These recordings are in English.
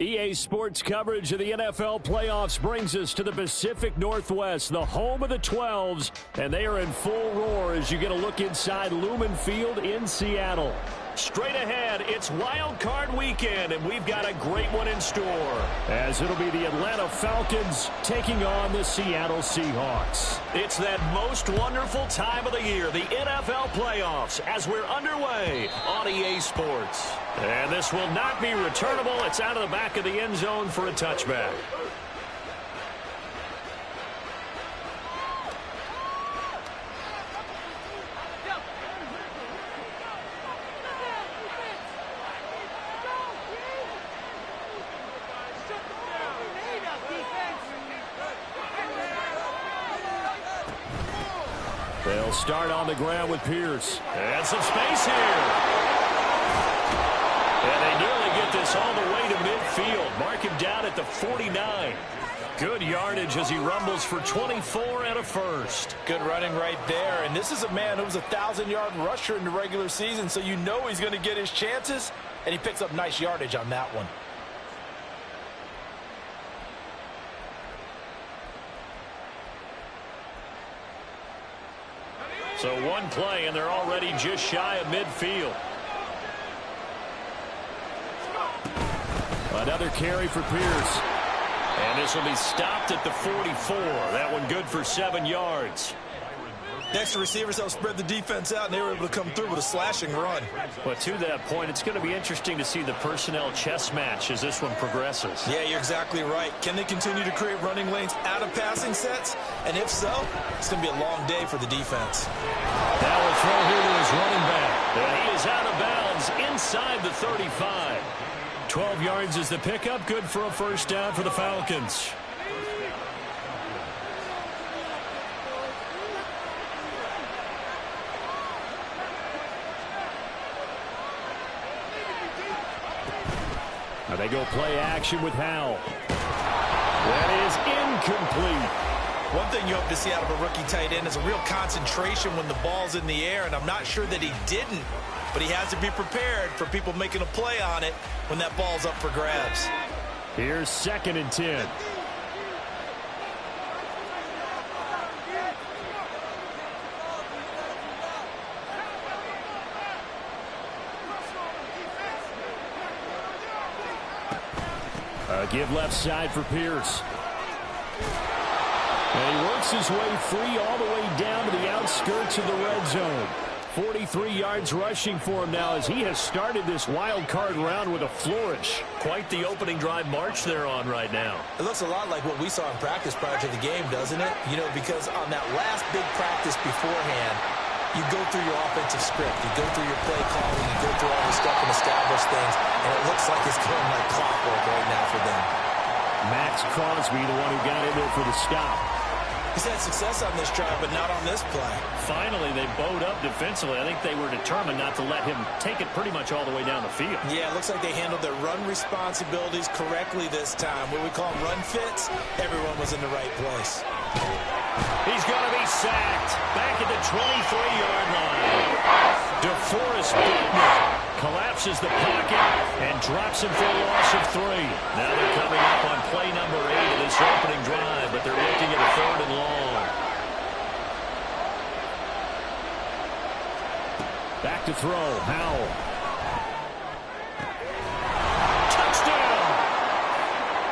EA Sports coverage of the NFL playoffs brings us to the Pacific Northwest, the home of the 12s, and they are in full roar as you get a look inside Lumen Field in Seattle. Straight ahead, it's Wild Card Weekend, and we've got a great one in store, as it'll be the Atlanta Falcons taking on the Seattle Seahawks. It's that most wonderful time of the year, the NFL playoffs, as we're underway on EA Sports. And this will not be returnable. It's out of the back of the end zone for a touchback. They'll start on the ground with Pierce. And some space here. And they nearly get this all the way to midfield. Mark him down at the 49. Good yardage as he rumbles for 24 and a first. Good running right there. And this is a man who was a 1,000-yard rusher in the regular season, so you know he's going to get his chances, and he picks up nice yardage on that one. So one play, and they're already just shy of midfield. Another carry for Pierce. And this will be stopped at the 44. That one good for 7 yards. Next, the receivers help spread the defense out, and they were able to come through with a slashing run. But to that point, it's going to be interesting to see the personnel chess match as this one progresses. Yeah, you're exactly right. Can they continue to create running lanes out of passing sets? And if so, it's going to be a long day for the defense. That will throw here to his running back. And he is out of bounds inside the 35. 12 yards is the pickup. Good for a first down for the Falcons. Now they go play action with Howell. That is incomplete. One thing you hope to see out of a rookie tight end is a real concentration when the ball's in the air, and I'm not sure that he didn't, but he has to be prepared for people making a play on it when that ball's up for grabs. Here's 2nd and 10. Give left side for Pierce. And he works his way free all the way down to the outskirts of the red zone. 43 yards rushing for him now as he has started this wild card round with a flourish. Quite the opening drive march they're on right now. It looks a lot like what we saw in practice prior to the game, doesn't it? You know, because on that last big practice beforehand, you go through your offensive script, you go through your play calling, you go through all the stuff and establish things, and it looks like it's going like clockwork right now for them. Max Crosby, the one who got in there for the stop. He's had success on this drive, but not on this play. Finally, they bowed up defensively. I think they were determined not to let him take it pretty much all the way down the field. Yeah, it looks like they handled their run responsibilities correctly this time. What we call run fits, everyone was in the right place. He's going to be sacked back at the 23-yard line. DeForest Buckner collapses the pocket and drops him for a loss of 3. Now they're coming up on play number 8 of this opening drive, but they're looking at a 3rd and long. Back to throw, Howell. Touchdown!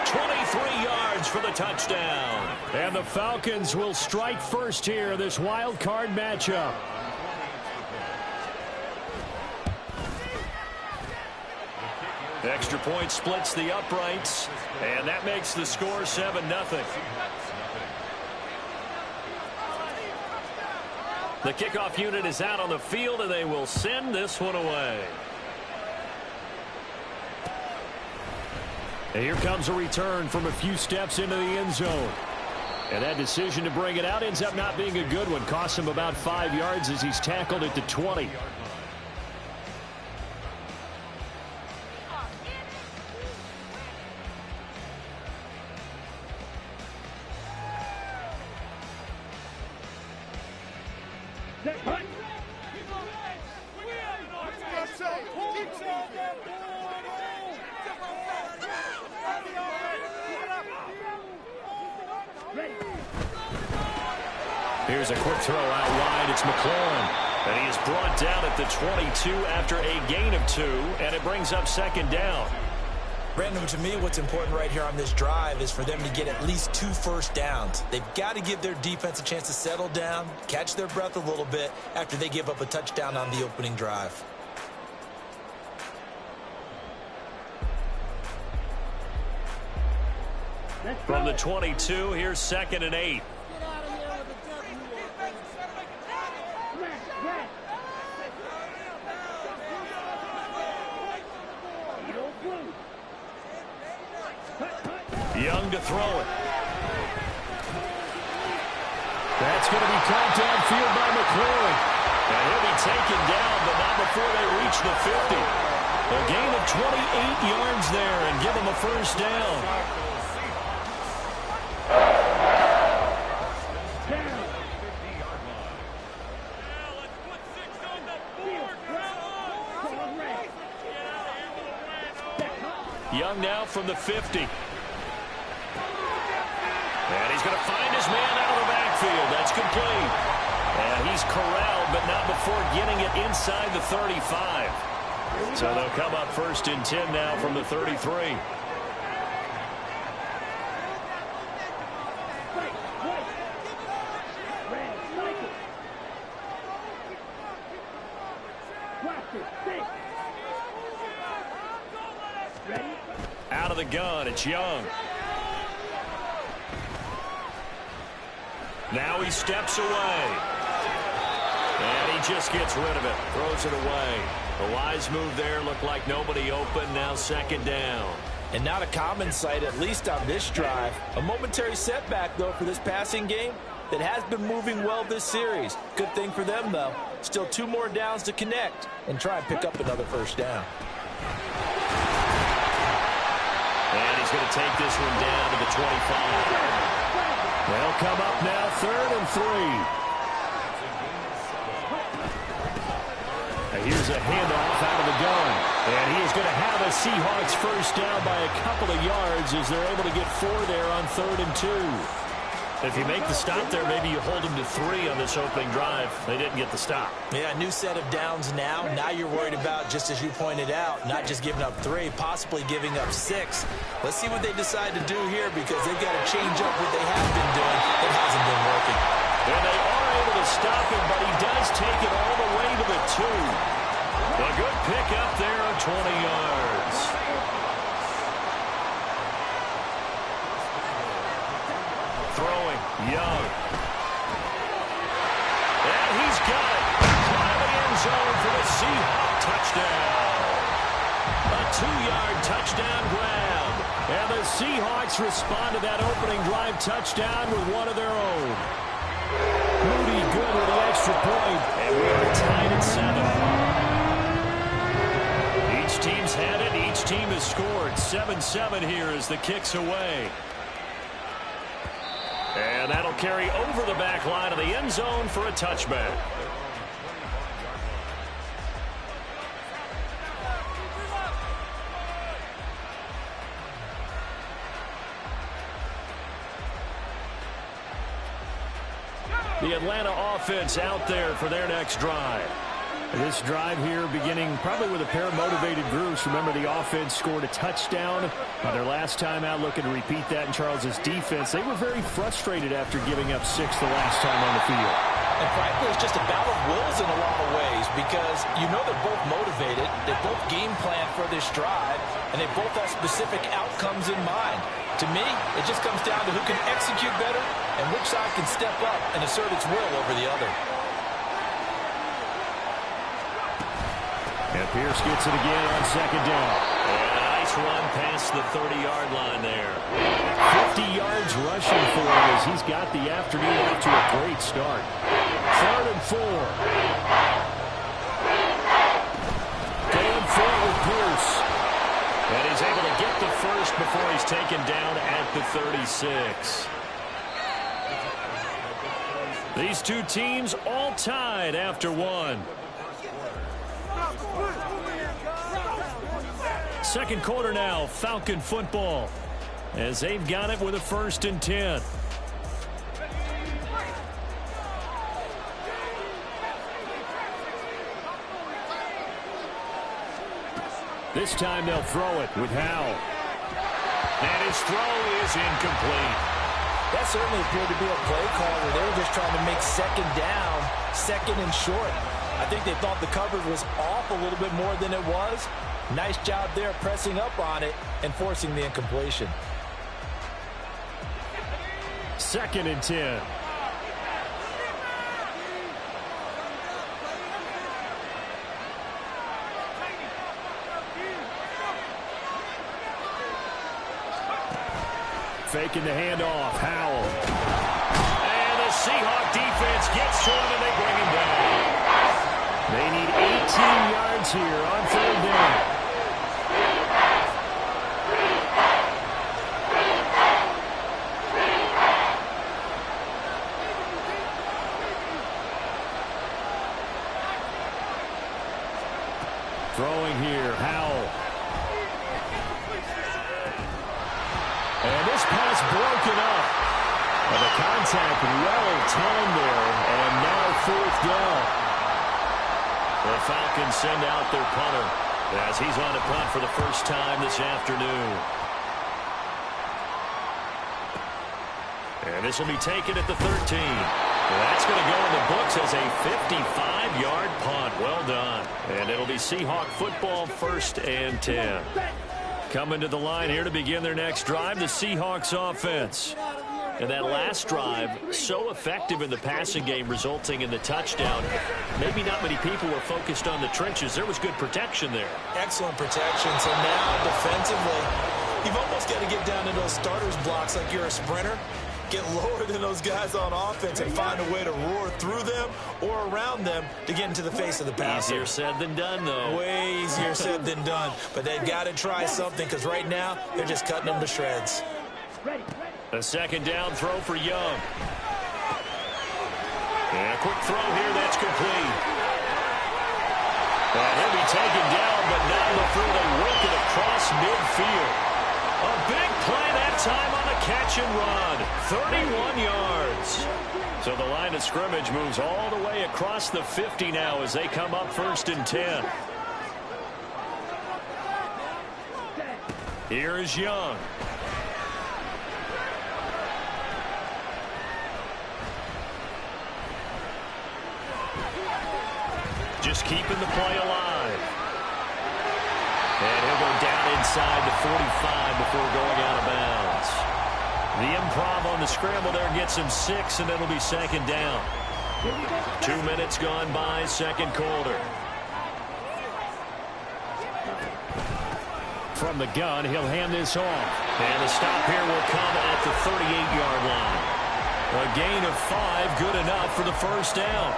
23 yards for the touchdown. And the Falcons will strike first here in this wild card matchup. Extra point splits the uprights, and that makes the score 7-0. The kickoff unit is out on the field, and they will send this one away. And here comes a return from a few steps into the end zone. And that decision to bring it out ends up not being a good one. Costs him about 5 yards as he's tackled at the 20. Here's a quick throw out wide. It's McLaurin. And he is brought down at the 22 after a gain of 2, and it brings up second down. Brandon, to me, what's important right here on this drive is for them to get at least 2 first downs. They've got to give their defense a chance to settle down, catch their breath a little bit after they give up a touchdown on the opening drive. From the 22, here's 2nd and 8. Young to throw it. That's going to be caught downfield by McLaurin. And he'll be taken down, but not before they reach the 50. A gain of 28 yards there and give him a first down. Young now from the 50. And he's going to find his man out of the backfield. That's complete. And he's corralled, but not before getting it inside the 35. So they'll come up 1st and 10 now from the 33. Out of the gun, it's Young. Now he steps away. And he just gets rid of it. Throws it away. A wise move there. Looked like nobody open. Now 2nd down. And not a common sight, at least on this drive. A momentary setback, though, for this passing game that has been moving well this series. Good thing for them, though. Still 2 more downs to connect and try and pick up another first down. And he's going to take this one down to the 25. They'll come up now 3rd and 3. Now here's a handoff out of the gun. And he is going to have a Seahawks first down by a couple of yards as they're able to get 4 there on 3rd and 2. If you make the stop there, maybe you hold them to 3 on this opening drive. They didn't get the stop. Yeah, new set of downs now. Now you're worried about, just as you pointed out, not just giving up 3, possibly giving up 6. Let's see what they decide to do here because they've got to change up what they have been doing. It hasn't been working. And they are able to stop him, but he does take it all the way to the 2. A good pick up there of 20 yards. Throwing, Young. And he's got it. Climbing end zone for the Seahawks touchdown. A 2-yard touchdown grab. And the Seahawks respond to that opening drive touchdown with one of their own. Moody good with the extra point. And we are tied at 7. Each team's had it. Each team has scored. 7-7 here as the kick's away. And that'll carry over the back line of the end zone for a touchback. The Atlanta offense out there for their next drive. This drive here beginning probably with a pair of motivated groups. Remember, the offense scored a touchdown on their last time out. Looking to repeat that in Charles's defense. They were very frustrated after giving up 6 the last time on the field. And frankly, it's just a battle of wills in a lot of ways because you know they're both motivated. They both game plan for this drive, and they both have specific outcomes in mind. To me, it just comes down to who can execute better and which side can step up and assert its will over the other. And Pierce gets it again on 2nd down. And a nice run past the 30-yard line there. 50 yards rushing for him as he's got the afternoon off to a great start. 3rd and 4. Going forward, Pierce. And he's able to get the first before he's taken down at the 36. These two teams all tied after 1. Second quarter now, Falcon football, as they've got it with a 1st and 10. This time they'll throw it with Howell. And his throw is incomplete. That certainly appeared to be a play call where they were just trying to make second down, second and short. I think they thought the coverage was off a little bit more than it was. Nice job there pressing up on it and forcing the incompletion. 2nd and 10. Faking the handoff, Howell. And the Seahawk defense gets to him and they bring him down. They need 18 yards here on 3rd down. Throwing here, Howell. And this pass broken up. And the contact well timed there. And now 4th down. The Falcons send out their punter as he's on to punt for the first time this afternoon. And this will be taken at the 13. That's going to go in the books as a 55-yard punt. Well done. And it'll be Seahawk football, 1st and 10. Coming to the line here to begin their next drive, the Seahawks offense. And that last drive, so effective in the passing game, resulting in the touchdown. Maybe not many people were focused on the trenches. There was good protection there. Excellent protection. So now defensively, you've almost got to get down to those starters blocks like you're a sprinter. Get lower than those guys on offense and find a way to roar through them or around them to get into the face of the passer. Easier said than done, though. Way easier said than done. But they've got to try something because right now they're just cutting them to shreds. A 2nd down throw for Young. And a quick throw here, that's complete. And he'll be taken down, but not before they work it across midfield. A big play that time on a catch and run. 31 yards. So the line of scrimmage moves all the way across the 50 now as they come up 1st and 10. Here is Young. Just keeping the play alive. And he'll go down inside the 45 before going out of bounds. The improv on the scramble there gets him 6, and it'll be 2nd down. 2 minutes gone by, 2nd quarter. From the gun, he'll hand this off. And the stop here will come at the 38-yard line. A gain of 5, good enough for the 1st down.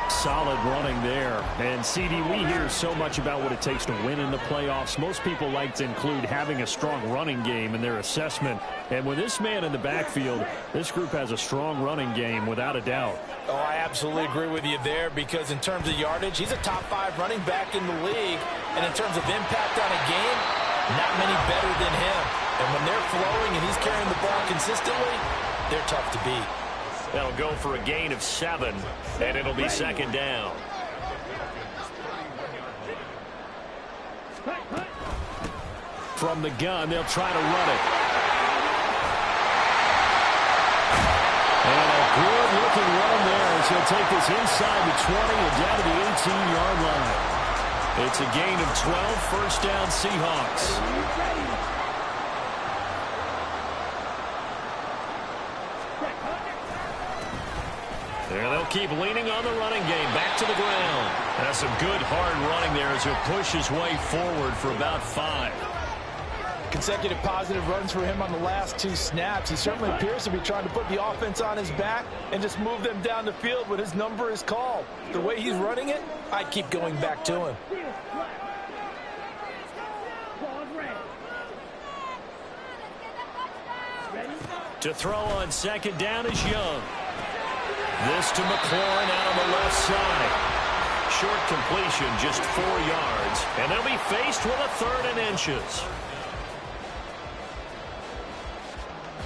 Solid running there. And, CD, we hear so much about what it takes to win in the playoffs. Most people like to include having a strong running game in their assessment. And with this man in the backfield, this group has a strong running game without a doubt. Oh, I absolutely agree with you there because in terms of yardage, he's a top 5 running back in the league. And in terms of impact on a game, not many better than him. And when they're flowing and he's carrying the ball consistently, they're tough to beat. That'll go for a gain of 7, and it'll be 2nd down. From the gun, they'll try to run it. And a good-looking run there as he'll take this inside the 20 and down to the 18-yard line. It's a gain of 12, 1st down Seahawks. And they'll keep leaning on the running game. Back to the ground. That's some good hard running there as he'll push his way forward for about 5. Consecutive positive runs for him on the last 2 snaps. He certainly appears to be trying to put the offense on his back and just move them down the field when his number is called. The way he's running it, I'd keep going back to him. To throw on 2nd down is Young. This to McLaurin out on the left side. Short completion, just 4 yards. And they'll be faced with a 3rd and inches.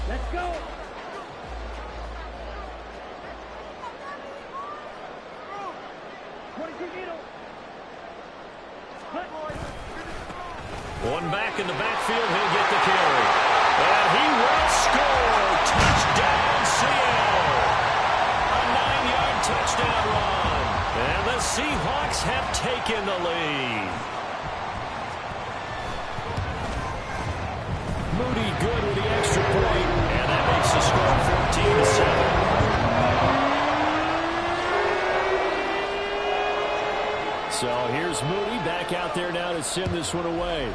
Let's go. One back in the backfield. He'll get the carry. And he will score. Touchdown, Seattle. A 9-yard touchdown run. And the Seahawks have taken the lead. Moody good with the extra point. And that makes the score 14-7. So here's Moody back out there now to send this one away.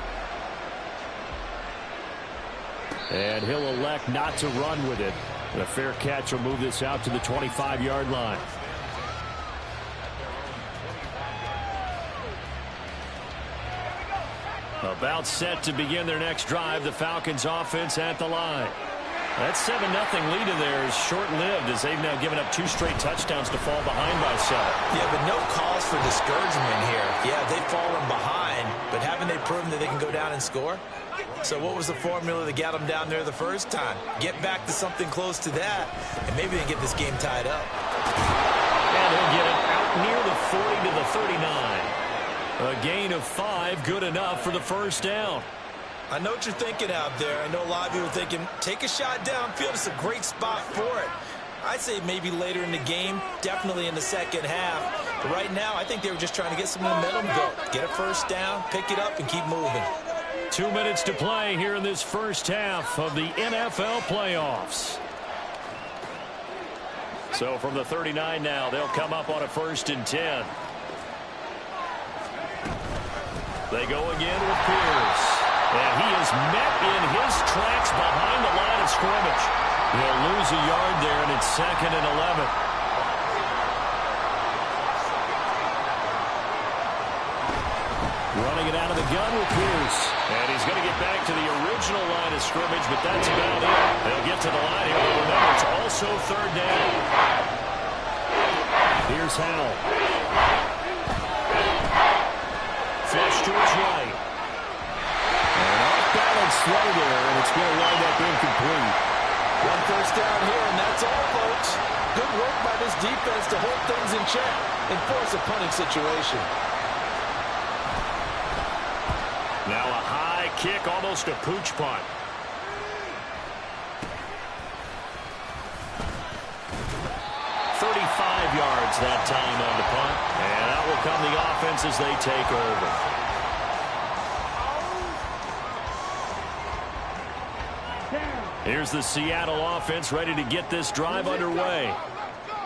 And he'll elect not to run with it. And a fair catch will move this out to the 25-yard line. About set to begin their next drive. The Falcons offense at the line. That 7-0 lead in there is short-lived as they've now given up 2 straight touchdowns to fall behind by 7. Yeah, but no cause for discouragement here. Yeah, they've fallen behind, but haven't they proven that they can go down and score? So what was the formula that got them down there the first time? Get back to something close to that, and maybe they get this game tied up. And he'll get it out near the 40 to the 39. A gain of 5, good enough for the first down. I know what you're thinking out there. I know a lot of you are thinking, take a shot downfield. It's a great spot for it. I'd say maybe later in the game, definitely in the second half. But right now, I think they were just trying to get some momentum going. Get a first down, pick it up, and keep moving. 2 minutes to play here in this first half of the NFL playoffs. So from the 39 now, they'll come up on a 1st and 10. They go again with Pierce. And he is met in his tracks behind the line of scrimmage. He'll lose a yard there, and it's 2nd and 11. Running it out of the gun with Pierce. And he's going to get back to the original line of scrimmage, but that's about it. They'll get to the line here, but remember, it's also 3rd down. Here's Howell. Flush to his right. Slow there, and it's going to wind up incomplete. 1 first down here, and that's all, folks. Good work by this defense to hold things in check and force a punting situation. Now a high kick, almost a pooch punt. Yards that time on the punt, and out will come the offense as they take over. Here's the Seattle offense ready to get this drive underway.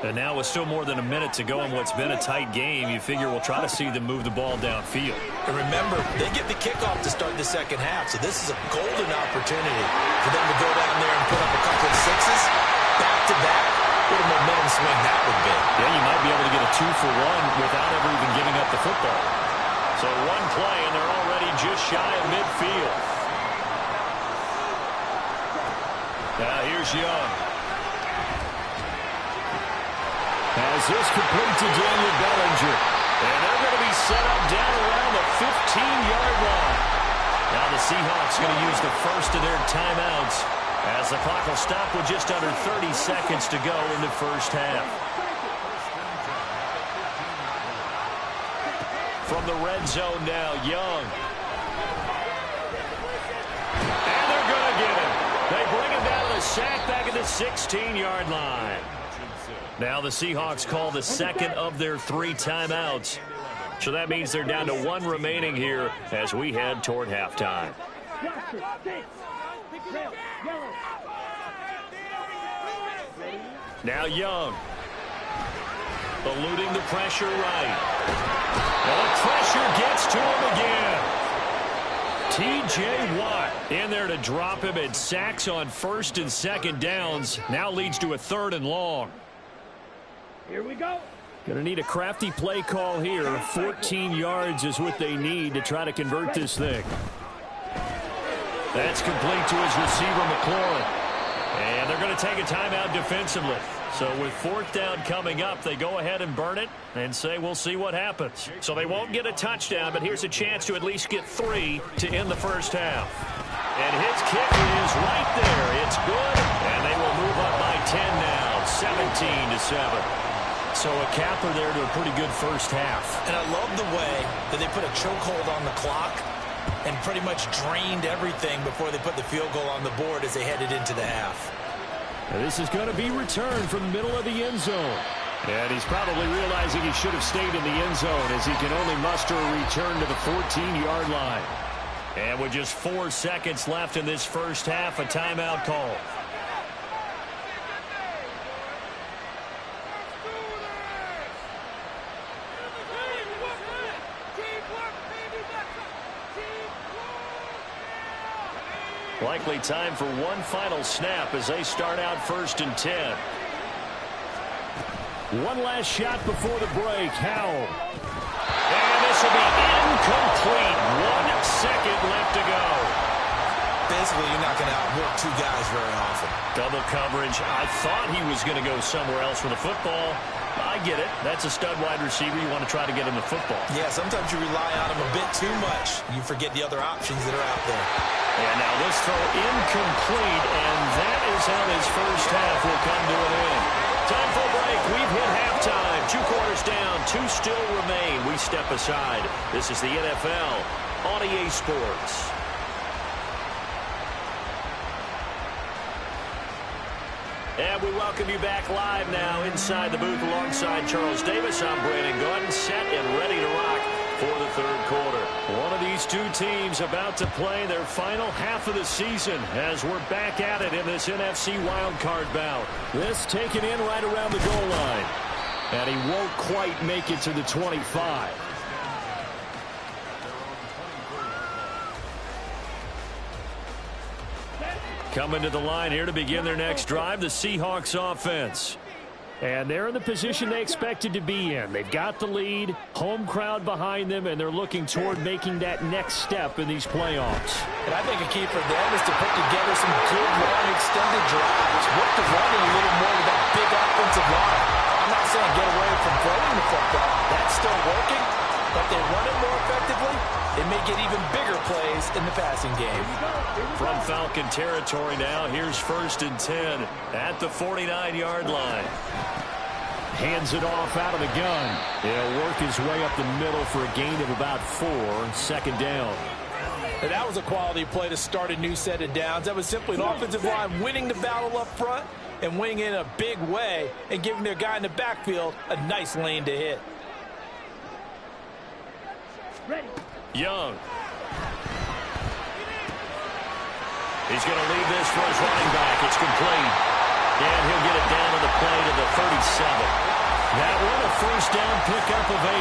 And now with still more than a minute to go in what's been a tight game, you figure we'll try to see them move the ball downfield. And remember, they get the kickoff to start the second half, so this is a golden opportunity for them to go down there and put up a couple of sixes back-to-back. What a momentum swing that would be. Yeah, you might be able to get a 2-for-1 without ever even giving up the football. So one play, and they're already just shy of midfield. Now here's Young. As this complete to Daniel Bellinger. And they're going to be set up down around the 15-yard line. Now the Seahawks going to use the first of their timeouts as the clock will stop with just under 30 seconds to go in the first half. From the red zone now, Young. And they're going to get him. They bring him down to the sack back at the 16-yard line. Now the Seahawks call the second of their 3 timeouts. So that means they're down to 1 remaining here as we head toward halftime. Now Young. Eluding the pressure right. And the pressure gets to him again. T.J. Watt in there to drop him, and sacks on 1st and 2nd downs. Now leads to a 3rd and long. Here we go. Going to need a crafty play call here. 14 yards is what they need to try to convert this thing. That's complete to his receiver, McLaurin. And they're going to take a timeout defensively. So with 4th down coming up, they go ahead and burn it and say we'll see what happens. So they won't get a touchdown, but here's a chance to at least get 3 to end the first half. And his kick is right there. It's good, and they will move up by 10 now, 17-7. So a capper there to a pretty good first half. And I love the way that they put a chokehold on the clock. and pretty much drained everything before they put the field goal on the board as they headed into the half. This is going to be returned from the middle of the end zone. And he's probably realizing he should have stayed in the end zone as he can only muster a return to the 14-yard line. And with just 4 seconds left in this first half, a timeout call. Likely time for one final snap as they start out 1st and 10. One last shot before the break. Howell. And this will be incomplete. 1 second left to go. Basically, you're not going to outwork 2 guys very often. Double coverage. I thought he was going to go somewhere else with the football. I get it. That's a stud wide receiver. You want to try to get him the football. Yeah, sometimes you rely on him a bit too much. You forget the other options that are out there. And now this throw incomplete, and that is how this first half will come to an end. Time for a break. We've hit halftime. 2 quarters down. 2 still remain. We step aside. This is the NFL on EA Sports. And we welcome you back live now inside the booth alongside Charles Davis. I'm Brandon Gaudin, set and ready to rock for the 3rd quarter. One of these 2 teams about to play their final half of the season as we're back at it in this NFC wildcard bout. This taken in right around the goal line. And he won't quite make it to the 25. Coming to the line here to begin their next drive, the Seahawks offense. And they're in the position they expected to be in. They've got the lead, home crowd behind them, and they're looking toward making that next step in these playoffs. And I think a key for them is to put together some good, long, extended drives. Work the running a little more with that big offensive line. I'm not saying get away from throwing the football. That's still working, but they run it more effectively. They may get even bigger plays in the passing game. From Falcon territory now, here's 1st and 10 at the 49-yard line. Hands it off out of the gun. He'll work his way up the middle for a gain of about 4. 2nd down. And that was a quality play to start a new set of downs. That was simply an offensive line winning the battle up front and winning in a big way and giving their guy in the backfield a nice lane to hit. Ready. Young. He's going to leave this for his running back. It's complete. And he'll get it down to the play to the 37. That one a 1st down pickup of 8.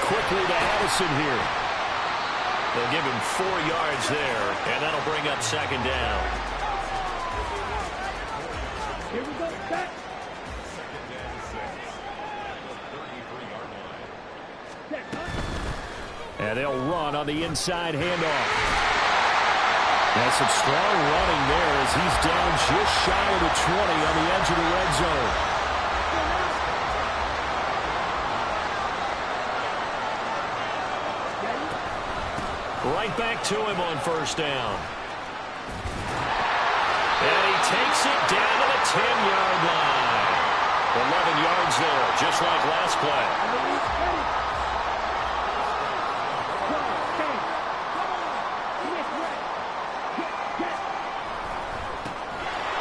Quickly to Addison here. They'll give him 4 yards there, and that'll bring up 2nd down. Here we go. Back. And they'll run on the inside handoff. That's some strong running there as he's down just shy of the 20 on the edge of the red zone. Right back to him on 1st down. And he takes it down to the 10-yard line. 11 yards there, just like last play.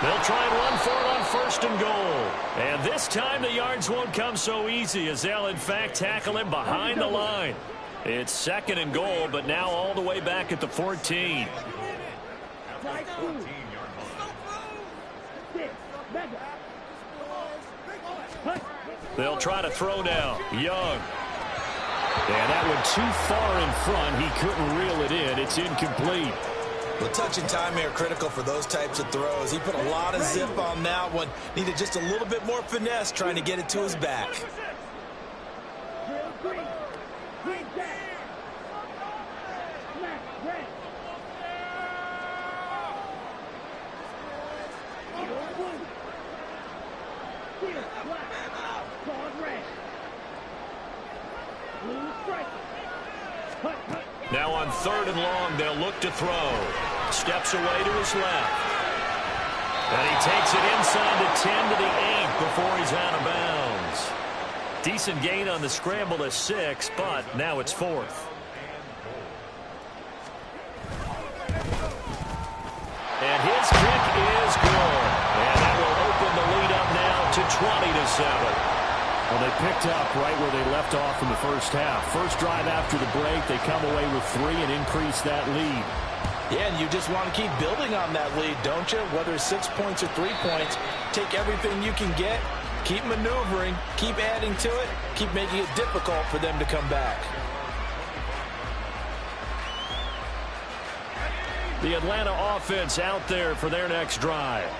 They'll try and run for it on 1st and goal. And this time the yards won't come so easy as they'll, in fact, tackle him behind the line. It's 2nd and goal, but now all the way back at the 14. They'll try to throw now. Young. And that one too far in front. He couldn't reel it in. It's incomplete. The touch and time are critical for those types of throws. He put a lot of zip on that one. Needed just a little bit more finesse trying to get it to his back. Now on 3rd and long, they'll look to throw. Steps away to his left. And he takes it inside the 10 to the 8 before he's out of bounds. Decent gain on the scramble to 6, but now it's 4th. And his kick is good. And that will open the lead up now to 20-7. Well, they picked up right where they left off in the first half. First drive after the break, they come away with 3 and increase that lead. Yeah, and you just want to keep building on that lead, don't you? Whether it's 6 points or 3 points, take everything you can get, keep maneuvering, keep adding to it, keep making it difficult for them to come back. The Atlanta offense out there for their next drive.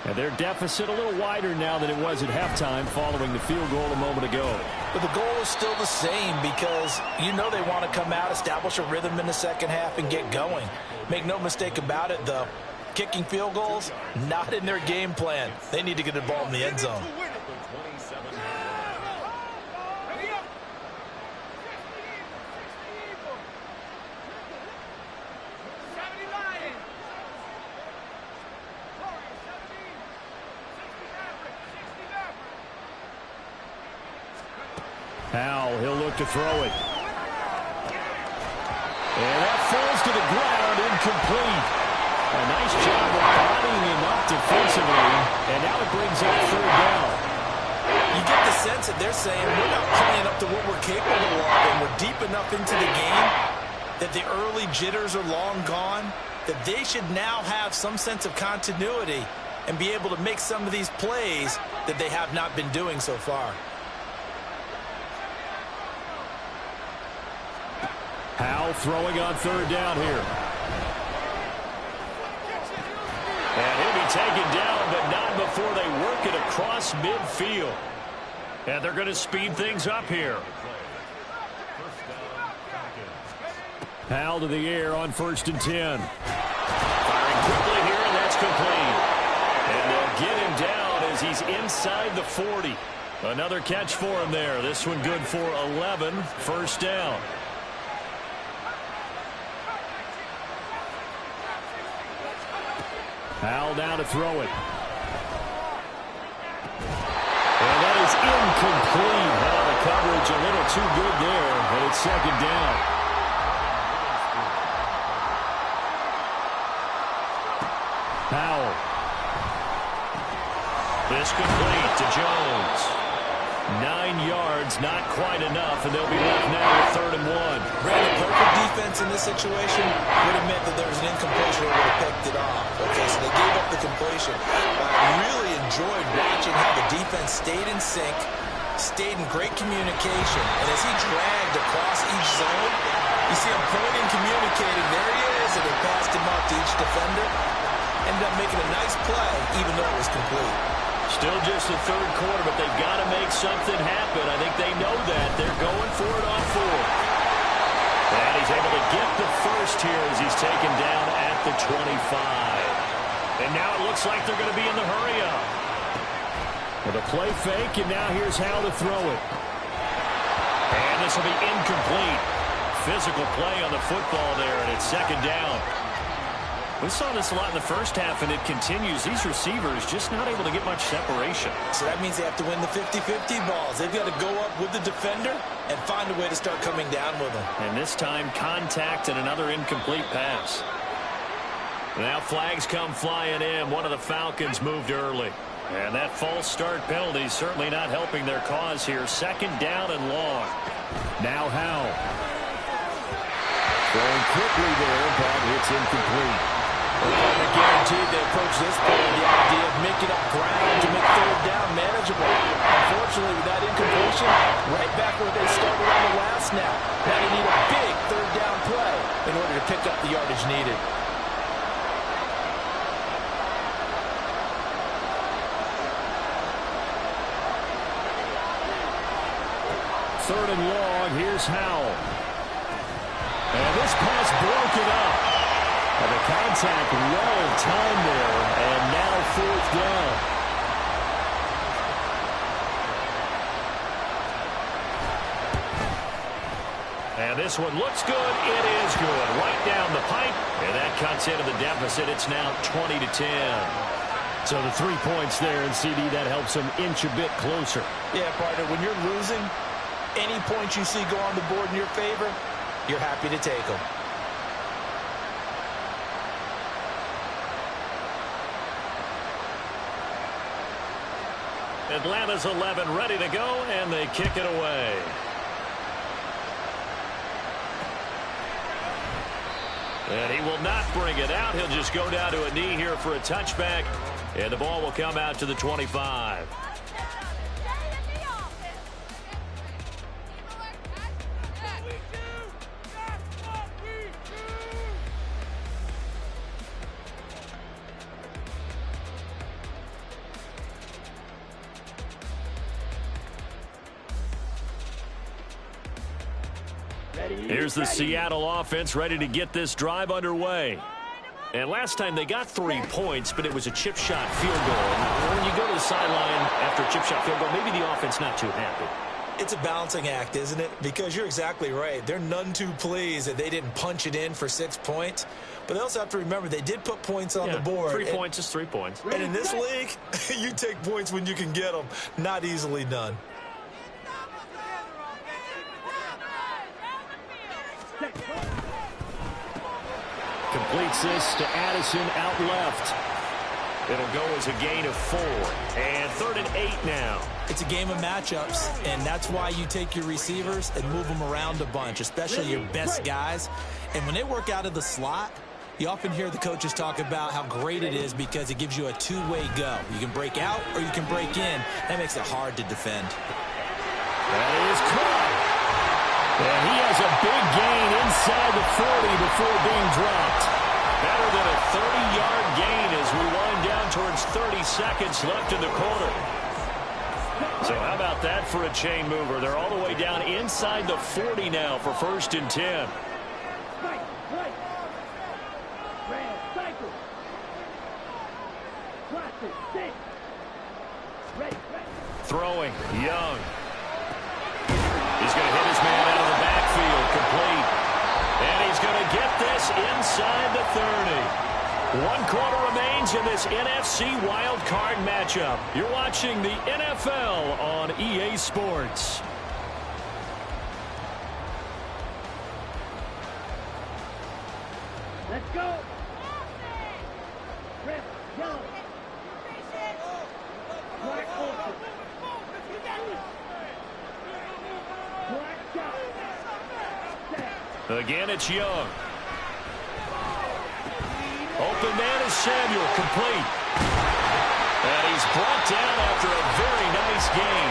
And their deficit a little wider now than it was at halftime following the field goal a moment ago. But the goal is still the same because you know they want to come out, establish a rhythm in the second half, and get going. Make no mistake about it, though. Kicking field goals, not in their game plan. They need to get the ball in the end zone. Powell, he'll look to throw it. And that falls to the ground, incomplete. A nice job of bodying him up defensively, and now it brings up 3rd down. You get the sense that they're saying we're not playing up to what we're capable of, and we're deep enough into the game that the early jitters are long gone, that they should now have some sense of continuity and be able to make some of these plays that they have not been doing so far. Powell throwing on 3rd down here. And he'll be taken down, but not before they work it across midfield. And they're going to speed things up here. Powell to the air on 1st and 10. Firing quickly here, and that's complete. And they'll get him down as he's inside the 40. Another catch for him there. This one good for 11. 1st down. Powell down to throw it. And that is incomplete. Well, the coverage a little too good there, and it's 2nd down. Powell. This complete to Jones. 9 yards, not quite enough, and they'll be left now with 3rd and 1. Brandon, perfect defense in this situation would have meant that there was an incompletion or would have picked it off. Okay, so they gave up the completion. I really enjoyed watching how the defense stayed in sync, stayed in great communication, and as he dragged across each zone, you see him pointing, communicating. There he is, and they passed him up to each defender. Ended up making a nice play, even though it was complete. Still just the 3rd quarter, but they've got to make something happen. I think they know that. They're going for it on 4th. And he's able to get the first here as he's taken down at the 25. And now it looks like they're going to be in the hurry-up. With a play fake, and now here's how to throw it. And this will be incomplete. Physical play on the football there, and it's 2nd down. We saw this a lot in the first half, and it continues. These receivers just not able to get much separation. So that means they have to win the 50-50 balls. They've got to go up with the defender and find a way to start coming down with them. And this time, contact and another incomplete pass. Now flags come flying in. One of the Falcons moved early. And that false start penalty certainly not helping their cause here. 2nd down and long. Now Howell. Throwing quickly there, but it's incomplete. They're guaranteed they approach this play with the idea of making up ground to make 3rd down manageable. Unfortunately, with that incompletion, right back where they started on the last snap. Now they need a big 3rd down play in order to pick up the yardage needed. Third and long, here's Howell. And this pass broken up. And the contact well timed there, and now 4th down. And this one looks good. It is good. Right down the pipe, and that cuts into the deficit. It's now 20-10. So the 3 points there, and CD, that helps them inch a bit closer. Yeah, partner, when you're losing, any points you see go on the board in your favor, you're happy to take them. Atlanta's 11 ready to go, and they kick it away. And he will not bring it out. He'll just go down to a knee here for a touchback, and the ball will come out to the 25. Here's the Seattle offense ready to get this drive underway. And last time they got 3 points, but it was a chip shot field goal. And when you go to the sideline after a chip shot field goal, maybe the offense not too happy. It's a balancing act, isn't it? Because you're exactly right. They're none too pleased that they didn't punch it in for 6 points. But they also have to remember they did put points on the board. 3 points is 3 points. And in this league, you take points when you can get them. Not easily done. Completes this to Addison out left. It'll go as a gain of 4. And 3rd and 8 now. It's a game of matchups, and that's why you take your receivers and move them around a bunch, especially your best guys. And when they work out of the slot, you often hear the coaches talk about how great it is because it gives you a two-way go. You can break out or you can break in. That makes it hard to defend. That is caught. And he has a big gain inside the 40 before being dropped. Better than a 30-yard gain as we wind down towards 30 seconds left in the quarter. So how about that for a chain mover? They're all the way down inside the 40 now for 1st and 10. Throwing, Young. He's going to hit his man out of the backfield, complete. And he's going to get this inside the 30. 1 quarter remains in this NFC Wild Card matchup. You're watching the NFL on EA Sports. Let's go. Red, yellow. Black open. Black out. Again, it's Young. Open man is Samuel, complete. And he's brought down after a very nice gain.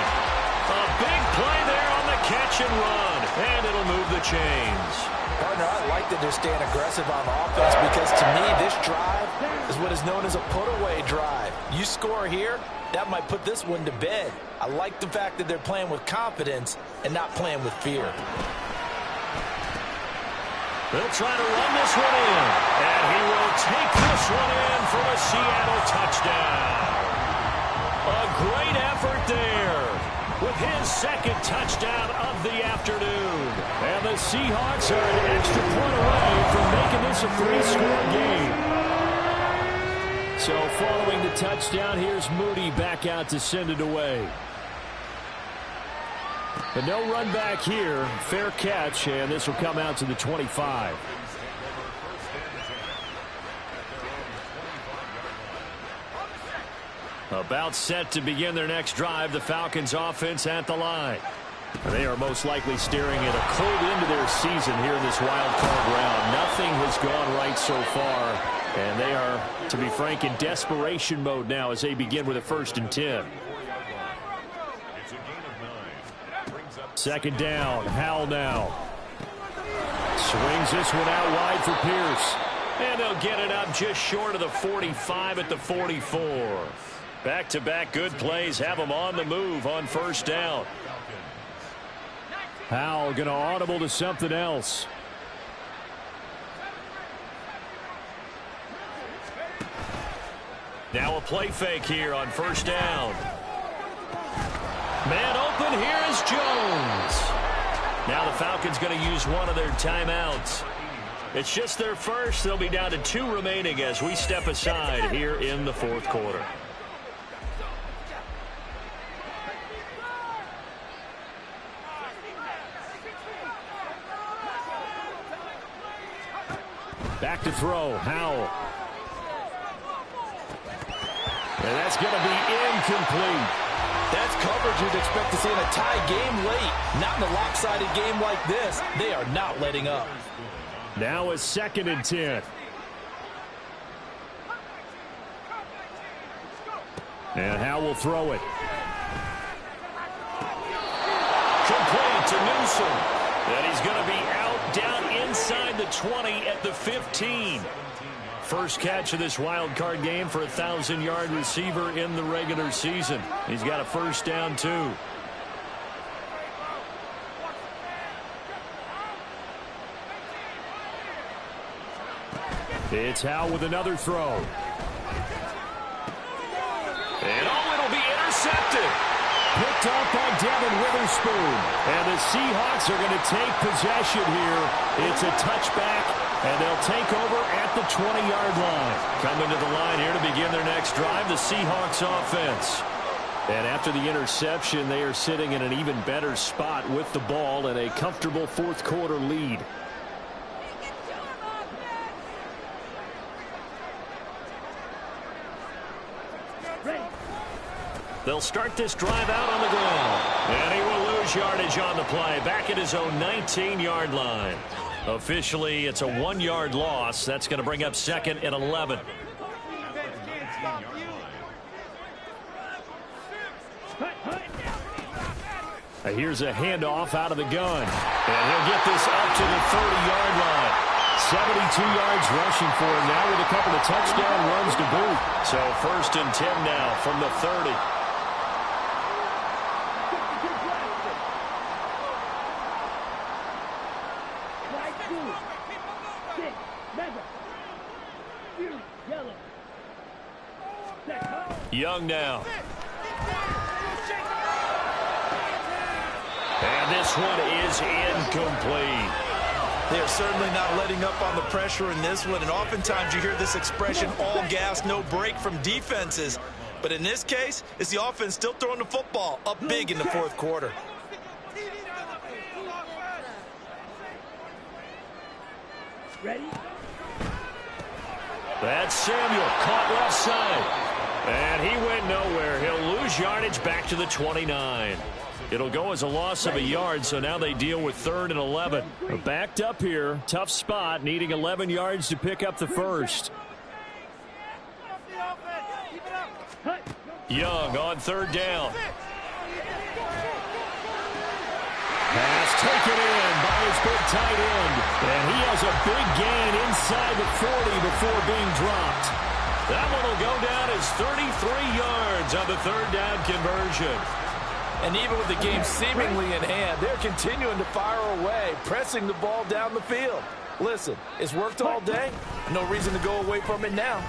A big play there on the catch and run. And it'll move the chains. Partner, I like that they're staying aggressive on offense because to me, this drive is what is known as a put-away drive. You score here, that might put this one to bed. I like the fact that they're playing with confidence and not playing with fear. They'll try to run this one in. And he will take this one in for a Seattle touchdown. A great effort there with his 2nd touchdown of the afternoon. And the Seahawks are an extra point away from making this a 3-score game. So following the touchdown, here's Moody back out to send it away. But no run back here. Fair catch, and this will come out to the 25. About set to begin their next drive, the Falcons offense at the line. They are most likely staring at a cold end to their season here in this wild card round. Nothing has gone right so far, and they are, to be frank, in desperation mode now as they begin with a 1st and 10. 2nd down, Howell now. Swings this one out wide for Pierce. And they'll get it up just short of the 45 at the 44. Back-to-back good plays have them on the move on 1st down. Howell going to audible to something else. Now a play fake here on 1st down. Man open, here is Jones. Now the Falcons going to use one of their timeouts. It's just their first. They'll be down to 2 remaining as we step aside here in the fourth quarter. Back to throw, Howell. And that's going to be incomplete. That's coverage you'd expect to see in a tie game late. Not in a lopsided game like this. They are not letting up. Now a 2nd and 10. And Howell will throw it. Complete to Newsome. And he's going to be out down inside the 20 at the 15. First catch of this wild card game for a 1,000-yard receiver in the regular season. He's got a first down, too. It's Howell with another throw. And it'll be intercepted. Picked up by Devin Witherspoon. And the Seahawks are going to take possession here. It's a touchback, and they'll take over at the 20-yard line. Coming to the line here to begin their next drive, the Seahawks offense. And after the interception, they are sitting in an even better spot with the ball and a comfortable fourth quarter lead. They'll start this drive out on the ground. And he will lose yardage on the play. Back at his own 19-yard line. Officially, it's a 1-yard loss. That's going to bring up 2nd and 11. Here's a handoff out of the gun. And he'll get this up to the 30-yard line. 72 yards rushing for him now with a couple of touchdown runs to boot. So 1st and 10 now from the 30. Young now. And this one is incomplete. They're certainly not letting up on the pressure in this one, and oftentimes you hear this expression, all gas, no break from defenses. But in this case, it's the offense still throwing the football up big in the fourth quarter. Ready? That's Samuel, caught left side. And he went nowhere. He'll lose yardage back to the 29. It'll go as a loss of a yard, so now they deal with 3rd and 11. Backed up here, tough spot, needing 11 yards to pick up the first. Young on 3rd down. Pass taken in by his big tight end. And he has a big gain inside the 40 before being dropped. That one will go down as 33 yards on the 3rd down conversion. And even with the game seemingly in hand, they're continuing to fire away, pressing the ball down the field. Listen, it's worked all day. No reason to go away from it now.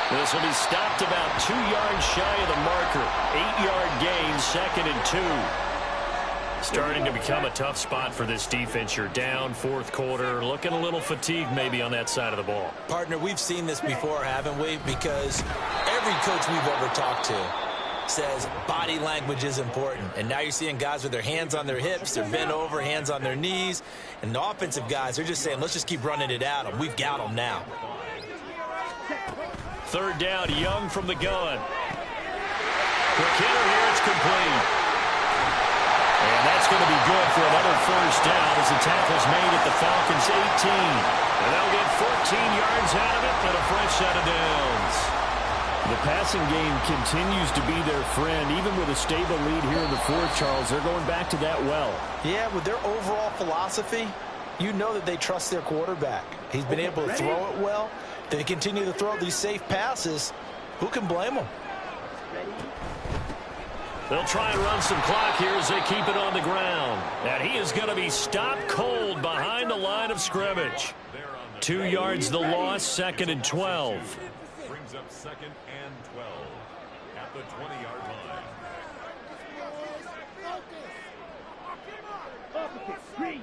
This will be stopped about 2 yards shy of the marker. 8-yard gain, 2nd and 2. Starting to become a tough spot for this defense. You're down, fourth quarter, looking a little fatigued maybe on that side of the ball. Partner, we've seen this before, haven't we? Because every coach we've ever talked to says body language is important. And now you're seeing guys with their hands on their hips, they're bent over, hands on their knees. And the offensive guys, they're just saying, let's just keep running it at them. We've got them now. 3rd down, Young from the gun. Quick hitter here, it's complete. And that's going to be good for another first down as the tackle's made at the Falcons' 18. And they'll get 14 yards out of it and a fresh set of downs. The passing game continues to be their friend. Even with a stable lead here in the fourth, Charles, they're going back to that well. Yeah, with their overall philosophy, you know that they trust their quarterback. He's been able to throw it well. They continue to throw these safe passes. Who can blame them? They'll try and run some clock here as they keep it on the ground. And he is going to be stopped cold behind the line of scrimmage. 2 yards the loss, 2nd and 12. Brings up 2nd and 12 at the 20-yard line. Opposite, green.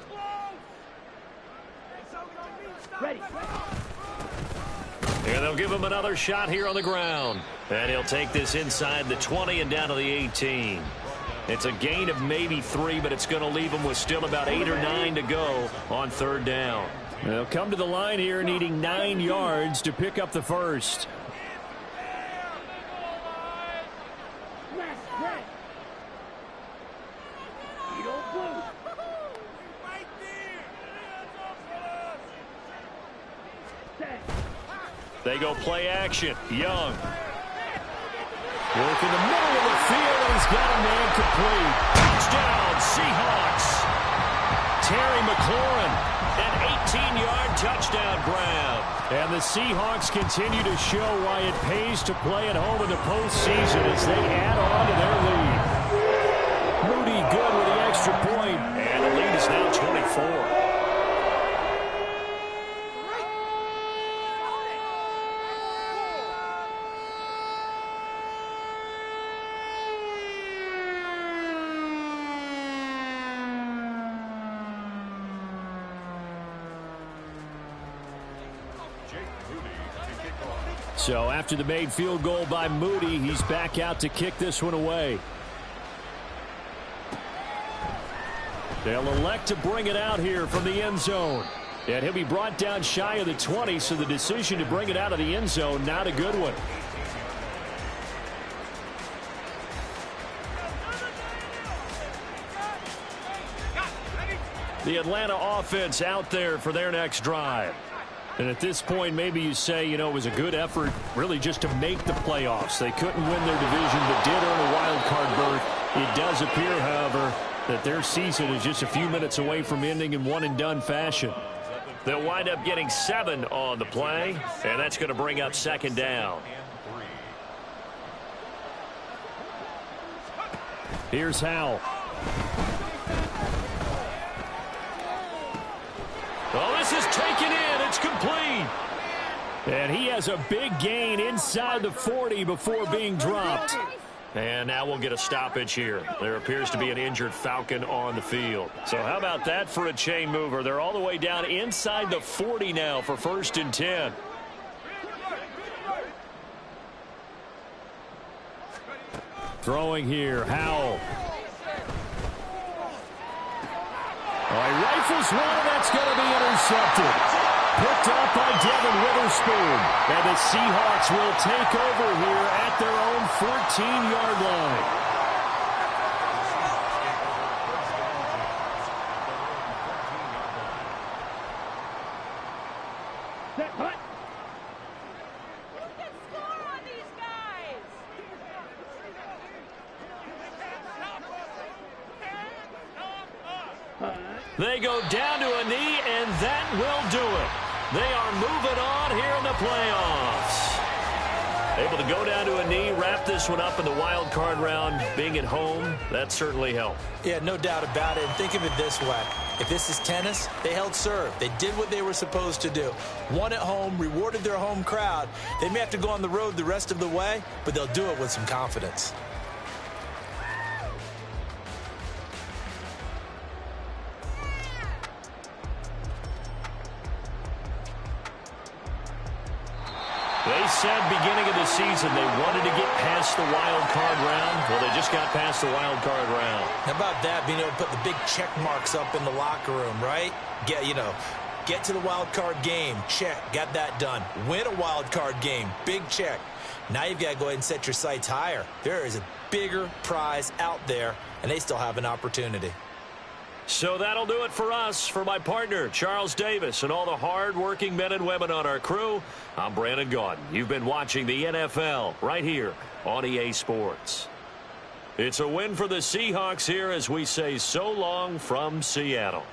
Ready. And they'll give him another shot here on the ground. And he'll take this inside the 20 and down to the 18. It's a gain of maybe 3, but it's going to leave him with still about 8 or 9 to go on third down. They'll come to the line here needing 9 yards to pick up the first. They go play action. Young. Work in the middle of the field, and he's got a man complete. Touchdown, Seahawks. Terry McLaurin, an 18-yard touchdown grab. And the Seahawks continue to show why it pays to play at home in the postseason as they add on to their lead. Moody good with the extra point, and the lead is now 24. So after the made field goal by Moody, he's back out to kick this one away. They'll elect to bring it out here from the end zone. And he'll be brought down shy of the 20, so the decision to bring it out of the end zone, not a good one. The Atlanta offense out there for their next drive. And at this point, maybe you say, you know, it was a good effort really just to make the playoffs. They couldn't win their division, but did earn a wild card berth. It does appear, however, that their season is just a few minutes away from ending in one-and-done fashion. They'll wind up getting 7 on the play, and that's going to bring up second down. Here's Howell. Oh, this is taken in. It's complete. And he has a big gain inside the 40 before being dropped. And now we'll get a stoppage here. There appears to be an injured Falcon on the field. So how about that for a chain mover? They're all the way down inside the 40 now for 1st and 10. Throwing here, Howell. Oh, he rifles one, that's going to be intercepted. Picked up by Devin Witherspoon. And the Seahawks will take over here at their own 14-yard line. Set, hut. Who can score on these guys? They go down to a knee, and that will do it. They are moving on here in the playoffs. Able to go down to a knee, wrap this one up in the wild card round. Being at home, that certainly helped. Yeah, no doubt about it. And think of it this way. If this is tennis, they held serve. They did what they were supposed to do. Won at home, rewarded their home crowd. They may have to go on the road the rest of the way, but they'll do it with some confidence. They said beginning of the season they wanted to get past the wild card round. Well, they just got past the wild card round. How about that, being able to put the big check marks up in the locker room, right? Get to the wild card game, check, got that done. Win a wild card game, big check. Now you've got to go ahead and set your sights higher. There is a bigger prize out there, and they still have an opportunity. So that'll do it for us. For my partner, Charles Davis, and all the hard-working men and women on our crew, I'm Brandon Gaudin. You've been watching the NFL right here on EA Sports. It's a win for the Seahawks here as we say so long from Seattle.